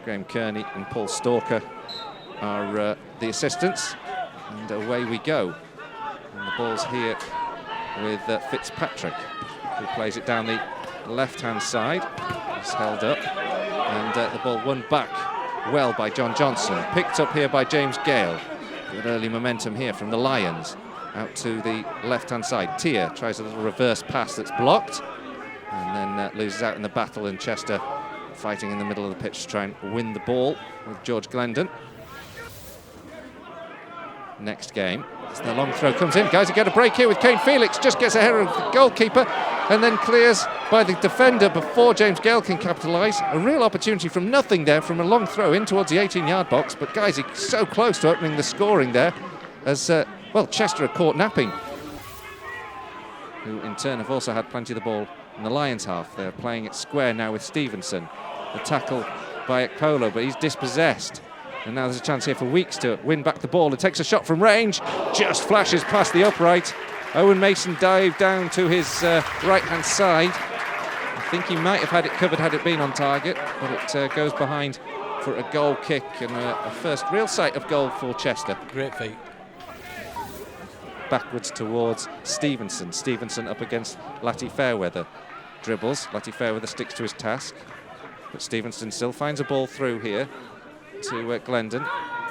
Graham Kearney and Paul Stalker are the assistants, and away we go. And the ball's here with Fitzpatrick, who plays it down the left-hand side. It's held up, and the ball won back well by John Johnson. Picked up here by James Gale. Good early momentum here from the Lions. Out to the left-hand side. Tia tries a little reverse pass that's blocked, and then loses out in the battle, and Chester fighting in the middle of the pitch to try and win the ball with George Glendon. Next game, as the long throw comes in, guys, you get a break here with Kane Felix, just gets ahead of the goalkeeper and then clears by the defender before James Gale can capitalise. A real opportunity from nothing there, from a long throw in towards the 18-yard box, but guys, he's so close to opening the scoring there as, well, Chester are caught napping, who in turn have also had plenty of the ball in the Lions half. They're playing it square now with Stevenson. The tackle by Ekpolo, but he's dispossessed. And now there's a chance here for Weeks to win back the ball. It takes a shot from range, just flashes past the upright. Owen Mason dived down to his right-hand side. I think he might have had it covered had it been on target, but it goes behind for a goal kick and a first real sight of goal for Chester. Great feat. Backwards towards Stevenson. Stevenson up against Latty Fairweather. Dribbles, Latty Fairweather sticks to his task, but Stevenson still finds a ball through here to Glendon.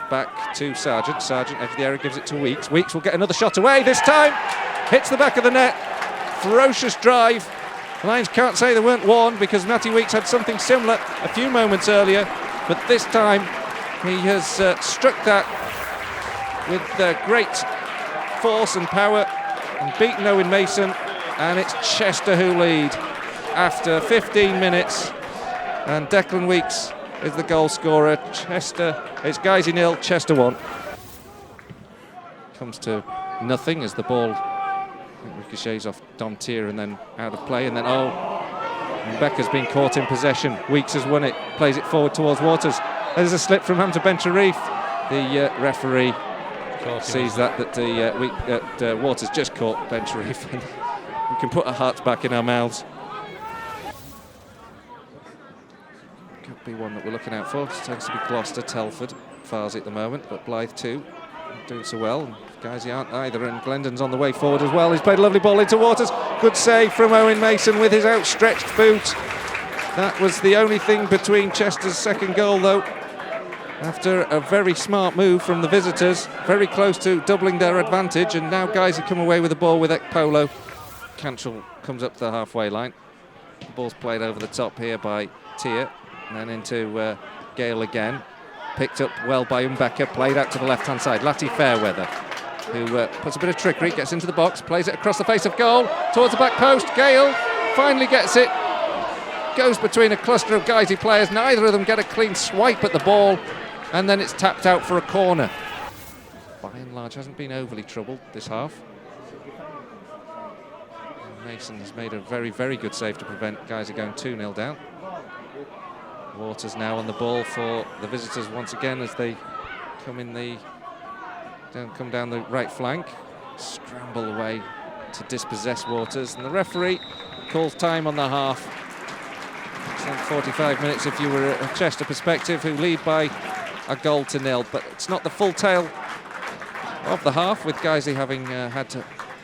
Back to Sargent. Sargent edge of the area, gives it to Weeks. Weeks will get another shot away this time. Hits the back of the net. Ferocious drive. The Lions can't say they weren't warned, because Matty Weeks had something similar a few moments earlier, but this time he has struck that with great force and power and beaten Owen Mason, and it's Chester who lead after 15 minutes, and Declan Weeks is the goal scorer. Chester, it's Guisey 0, Chester 1. Comes to nothing as the ball ricochets off Dom Tier and then out of play, and then Becker's been caught in possession. Weeks has won it, plays it forward towards Waters. There's a slip from Hamza Ben-Sharif. The referee sees that Waters just caught Ben-Sharif, and we can put our hearts back in our mouths. Could be one that we're looking out for. It tends to be Gloucester, Telford, Farsley at the moment, but Blythe too, doing so well. Guisey aren't either, and Glendon's on the way forward as well. He's played a lovely ball into Waters. Good save from Owen Mason with his outstretched boot. That was the only thing between Chester's second goal, though. After a very smart move from the visitors, very close to doubling their advantage, and now Guisey come away with the ball with Ekpolo. Cantrell comes up to the halfway line. The ball's played over the top here by Tier, and then into Gale again. Picked up well by Mbeka, played out to the left-hand side. Latty Fairweather, who puts a bit of trickery, gets into the box, plays it across the face of goal, towards the back post. Gale finally gets it. Goes between a cluster of Guisey players. Neither of them get a clean swipe at the ball, and then it's tapped out for a corner. By and large, hasn't been overly troubled this half. Mason has made a very, very good save to prevent Guisey going 2-0 down. Waters now on the ball for the visitors once again as they come down the right flank. Scramble away to dispossess Waters, and the referee calls time on the half. It's 45 minutes if you were a Chester perspective, who lead by a goal to 0, but it's not the full tale of the half, with Guisey having had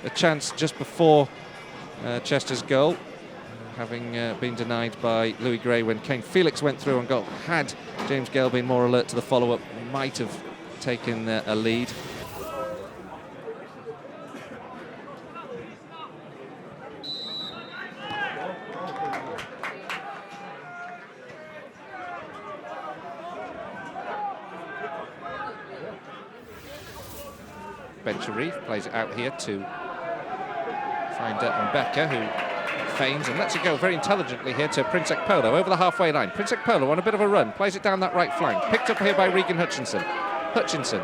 a chance just before Chester's goal, having been denied by Louis Gray when Kane Felix went through on goal. Had James Gale been more alert to the follow-up, might have taken a lead. Ben-Sharif plays it out here to find Mbeka, who feigns and lets it go very intelligently here to Prince Ekpolo over the halfway line. Prince Ekpolo on a bit of a run, plays it down that right flank, picked up here by Regan Hutchinson. Hutchinson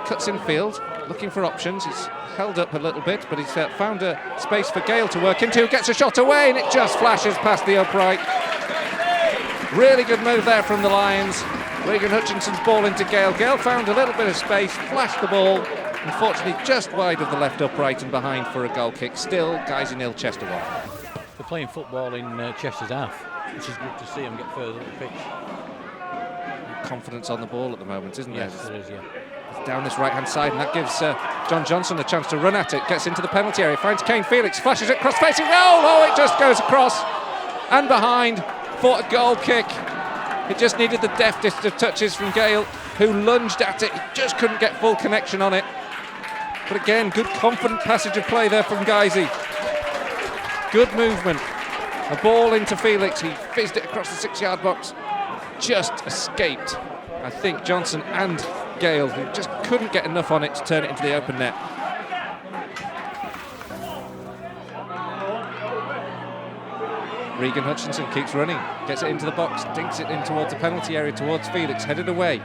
cuts in field, looking for options. He's held up a little bit, but he's found a space for Gale to work into. Gets a shot away, and it just flashes past the upright. Really good move there from the Lions. Regan Hutchinson's ball into Gale. Gale found a little bit of space, flashed the ball, unfortunately just wide of the left upright and behind for a goal kick. Still, Guisey 0, Chester 1. They're playing football in Chester's half, which is good to see them get further up the pitch. confidence on the ball at the moment, isn't there? Yes, there is, yeah. Down this right-hand side, and that gives John Johnson a chance to run at it. Gets into the penalty area, finds Kane Felix, flashes it cross-facing goal. Oh, it just goes across and behind for a goal kick. It just needed the deftest of touches from Gale, who lunged at it. He just couldn't get full connection on it. But again, good confident passage of play there from Geizy. Good movement. A ball into Felix. He fizzed it across the 6-yard box. Just escaped, I think, Johnson and Gale, who just couldn't get enough on it to turn it into the open net. Regan Hutchinson keeps running, gets it into the box, dinks it in towards the penalty area, towards Felix, headed away.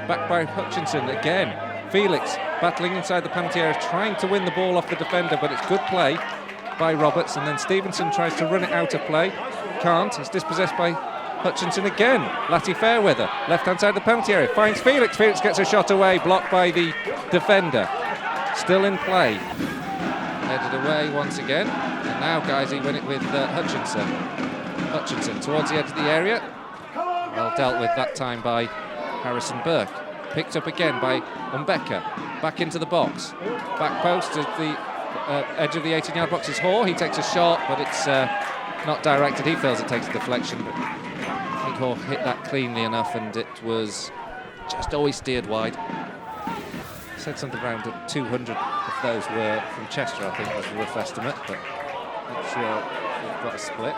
Back by Hutchinson again. Felix battling inside the penalty area, trying to win the ball off the defender, but it's good play by Roberts, and then Stevenson tries to run it out of play. Can't, it's dispossessed by Hutchinson again. Latty Fairweather, left-hand side of the penalty area, finds Felix. Felix gets a shot away, blocked by the defender. Still in play. Headed away once again, and now Geizy win it with Hutchinson. Hutchinson towards the edge of the area. Well dealt with that time by Harrison Burke. Picked up again by Umbeka. Back into the box. Back post at the edge of the 18-yard box is Hoare. He takes a shot, but it's not directed. He feels it takes a deflection, but I think Hoare hit that cleanly enough, and it was just always steered wide. Said something around 200 of those were from Chester, I think was the rough estimate, but not sure we've got a split.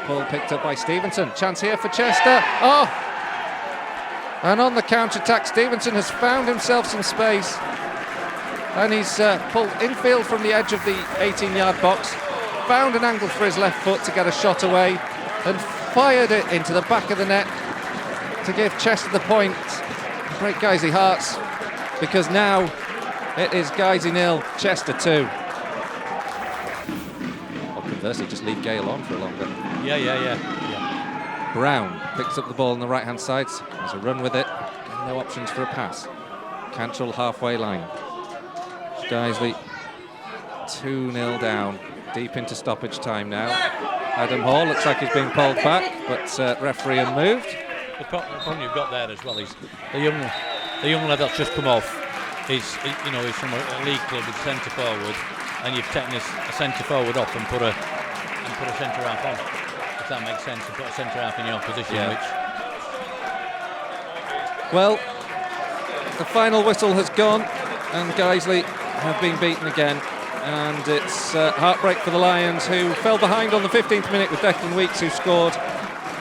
Ball picked up by Stevenson. Chance here for Chester. Oh! And on the counter-attack, Stevenson has found himself some space, and he's pulled infield from the edge of the 18-yard box, found an angle for his left foot to get a shot away, and fired it into the back of the net to give Chester the point. Break Geizy hearts, because now it is Geizy 0, Chester 2. Or conversely, just leave Gale on for longer. Yeah. Brown picks up the ball on the right-hand side, has a run with it, and no options for a pass. Cantrell halfway line. Guiseley 2-0 down, deep into stoppage time now. Adam Hall looks like he's being pulled back, but referee unmoved. The problem you've got there as well is the young lad that's just come off is from a league club with centre forward, and you've taken a centre forward off and put a centre half on. If that makes sense, to put a centre half in your position, Well, the final whistle has gone, and Guiseley have been beaten again, and it's heartbreak for the Lions, who fell behind on the 15th minute with Declan Weeks, who scored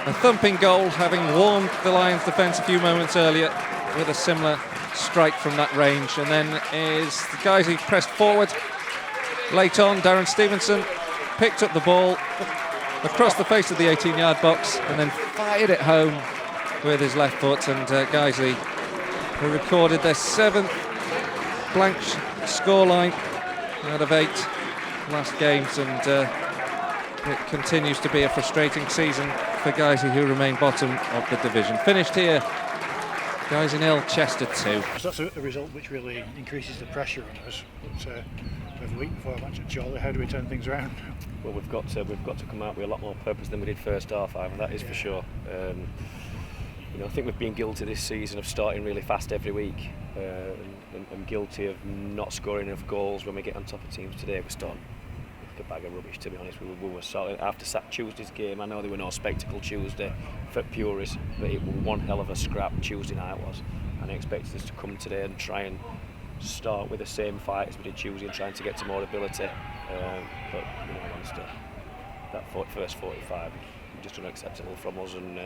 a thumping goal, having warmed the Lions' defence a few moments earlier with a similar strike from that range. And then is the Guiseley pressed forward late on. Darren Stevenson picked up the ball across the face of the 18-yard box and then fired it home with his left foot, and Guiseley, who recorded their 7th blank scoreline out of 8 last games, and it continues to be a frustrating season for Guiseley, who remain bottom of the division. Finished here, Guiseley 0, Chester 2. So that's a result which really increases the pressure on us. But we have a week before a match at Chorley. How do we turn things around? Well, we've got to come out with a lot more purpose than we did first half, Ivan, that is for sure. I think we've been guilty this season of starting really fast every week, and guilty of not scoring enough goals when we get on top of teams. Today we're starting a bag of rubbish, to be honest. We were solid after Tuesday's game. I know there were no spectacle Tuesday for purists, but it was one hell of a scrap Tuesday night was, and I expected us to come today and try and start with the same fight as we did Tuesday and trying to get to more ability, but honestly, that first 45 just unacceptable from us, and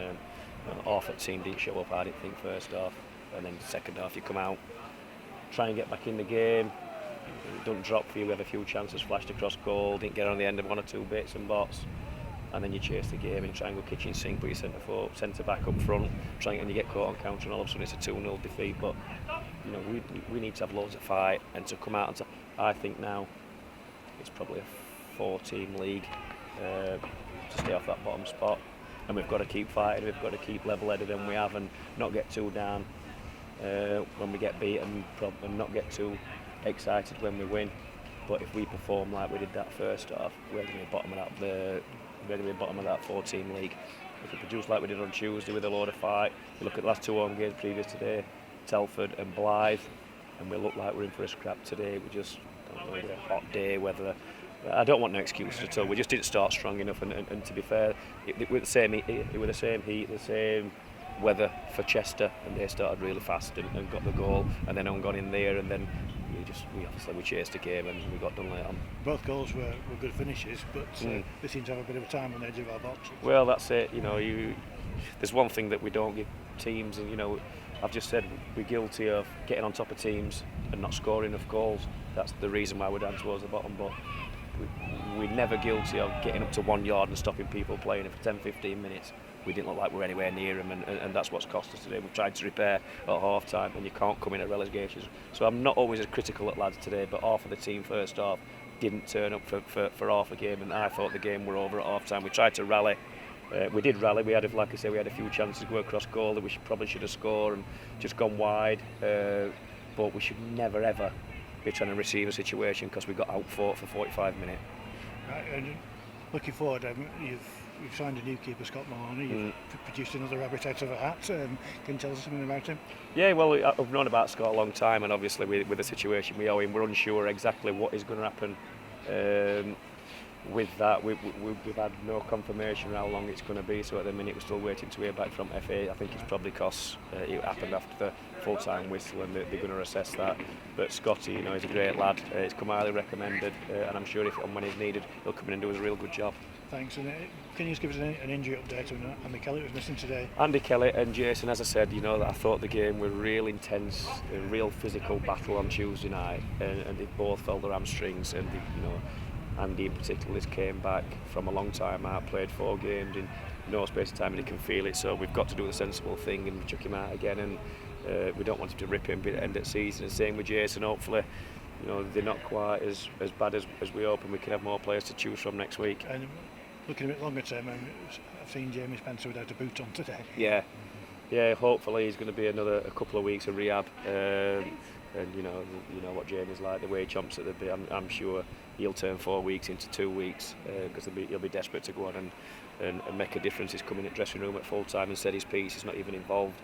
half the team didn't show up. I didn't think first half, and then second half you come out, try and get back in the game. It doesn't drop for you. We have a few chances flashed across goal, didn't get on the end of one or two bits and bots, and then you chase the game and try and go kitchen sink, put your centre back up front, and you get caught on counter, and all of a sudden it's a 2-0 defeat. But we need to have loads of fight, and to come out and I think now it's probably a 4-team league to stay off that bottom spot, and we've got to keep fighting. We've got to keep level-headed, and we have, and not get too down when we get beaten, and not get too excited when we win. But if we perform like we did that first half, we're going to be bottom of that 4-team league, if we produce like we did on Tuesday with a load of fight, you look at the last 2 home games previous today, Telford and Blythe, and we look like we're in for a scrap today. We just don't know, a hot day, weather. I don't want no excuses at all. We just didn't start strong enough, and to be fair, it was the same heat, the same weather for Chester, and they started really fast and got the goal, and then on gone in there, and then we chased the game and we got done late on. Both goals were good finishes, but they seem to have a bit of a time on the edge of our box. Well, that's it. There's one thing that we don't give teams, and I've just said we're guilty of getting on top of teams and not scoring enough goals. That's the reason why we're down towards the bottom, but we're never guilty of getting up to 1 yard and stopping people playing it for 10-15 minutes. We didn't look like we're anywhere near them, and that's what's cost us today. We've tried to repair at half time, and you can't come in at relegations. So I'm not always as critical at lads today, but half of the team first half didn't turn up for half a game, and I thought the game were over at half time. We tried to rally. We did rally. We had, like I say, we had a few chances to go across goal that we probably should have scored and just gone wide. But we should never ever be trying to receive a situation because we got outfought for 45 minutes. Right, and looking forward, you've signed a new keeper, Scott Maloney. You've produced another rabbit out of a hat. Can you tell us something about him? Yeah, well, I've known about Scott a long time, and obviously with the situation we owe him, we're unsure exactly what is going to happen. With that, we've had no confirmation how long it's going to be, so at the minute we're still waiting to hear back from FA. I think it's probably because it happened after the full-time whistle, and they're going to assess that. But Scotty, he's a great lad. He's come highly recommended, and I'm sure if and when he's needed, he'll come in and do us a real good job. Thanks. And can you just give us an injury update on Andy Kelly was missing today? Andy Kelly and Jason, as I said, I thought the game were real intense, a real physical battle on Tuesday night, and they both felt their hamstrings, and Andy in particular came back from a long time out, played 4 games in no space of time, and he can feel it. So we've got to do the sensible thing and chuck him out again, and we don't want him to rip him at the end of the season. And same with Jason. Hopefully, they're not quite as bad as we hope, and we can have more players to choose from next week. And looking a bit longer term, I've seen Jamie Spencer without a boot on today. Yeah. Hopefully he's going to be a couple of weeks of rehab. And you know what Jamie's like, the way he chomps at the bit. I'm sure he'll turn 4 weeks into 2 weeks because he'll be desperate to go on and make a difference. He's coming in the dressing room at full time and said his piece. He's not even involved.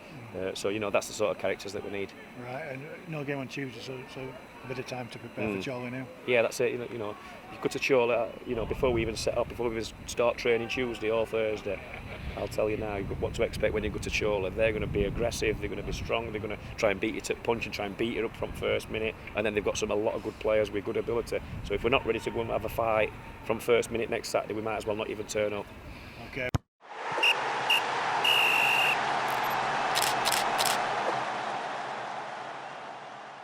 So that's the sort of characters that we need. Right, and no game on Tuesday, so a bit of time to prepare for Chorley now. Yeah, that's it. You go to Chorley. Before we even set up, before we even start training Tuesday or Thursday, I'll tell you now what to expect when you go to Chorley. They're going to be aggressive, they're going to be strong, they're going to try and beat you to punch and try and beat you up from first minute, and then they've got a lot of good players with good ability. So if we're not ready to go and have a fight from first minute next Saturday, we might as well not even turn up.